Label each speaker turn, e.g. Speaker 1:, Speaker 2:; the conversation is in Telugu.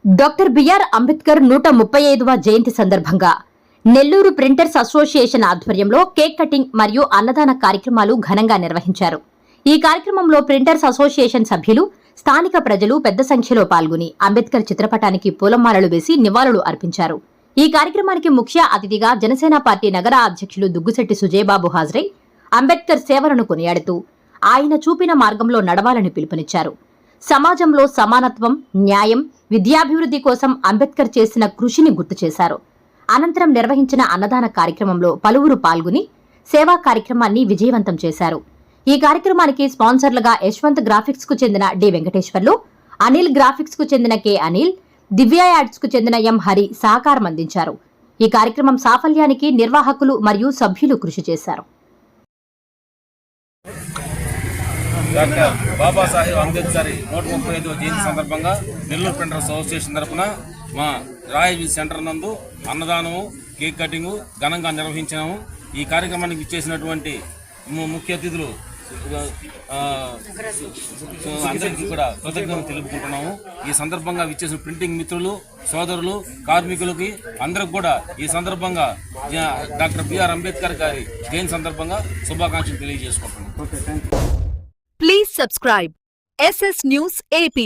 Speaker 1: డాక్టర్ బిఆర్ అంబేద్కర్ 135వ జయంతి సందర్భంగా నెల్లూరు ప్రింటర్స్ అసోసియేషన్ ఆధ్వర్యంలో కేక్ కటింగ్ మరియు అన్నదాన కార్యక్రమాలు ఘనంగా నిర్వహించారు. ఈ కార్యక్రమంలో ప్రింటర్స్ అసోసియేషన్ సభ్యులు, స్థానిక ప్రజలు పెద్ద సంఖ్యలో పాల్గొని అంబేద్కర్ చిత్రపటానికి పూలమాలలు వేసి నివాళులు అర్పించారు. ఈ కార్యక్రమానికి ముఖ్య అతిథిగా జనసేన పార్టీ నగర అధ్యక్షులు దుగ్గుశెట్టి సుజయబాబు హాజరై అంబేద్కర్ సేవలను కొనియాడుతూ ఆయన చూపిన మార్గంలో నడవాలని పిలుపునిచ్చారు. సమాజంలో సమానత్వం, న్యాయం, విద్యాభివృద్ధి కోసం అంబేద్కర్ చేసిన కృషిని గుర్తు చేశారు. అనంతరం నిర్వహించిన అన్నదాన కార్యక్రమంలో పలువురు పాల్గొని సేవా కార్యక్రమాన్ని విజయవంతం చేశారు. ఈ కార్యక్రమానికి స్పాన్సర్లుగా యశ్వంత్ గ్రాఫిక్స్ కు చెందిన డి వెంకటేశ్వర్లు, అనిల్ గ్రాఫిక్స్ కు చెందిన కె అనిల్, దివ్య యాడ్స్ కు చెందిన ఎం హరి సహకారం అందించారు. ఈ కార్యక్రమం సాఫల్యానికి నిర్వాహకులు మరియు సభ్యులు కృషి చేశారు.
Speaker 2: డాక్టర్ బాబాసాహెబ్ అంబేద్కర్ 135వ జయంతి సందర్భంగా నెల్లూరు ప్రింటర్స్ అసోసియేషన్ తరఫున మా రాయల్ సెంటర్ నందు అన్నదానము, కేక్ కటింగ్ ఘనంగా నిర్వహించాము. ఈ కార్యక్రమానికి ఇచ్చేసినటువంటి ముఖ్య అతిథులు అందరికీ కూడా కృతజ్ఞతలు తెలుపుకుంటున్నాము. ఈ సందర్భంగా విచ్చేసిన ప్రింటింగ్ మిత్రులు, సోదరులు, కార్మికులకి అందరికి కూడా ఈ సందర్భంగా డాక్టర్ బిఆర్ అంబేద్కర్ గారి జయంతి సందర్భంగా శుభాకాంక్షలు తెలియజేసుకుంటున్నాము.
Speaker 3: Please subscribe SS News AP.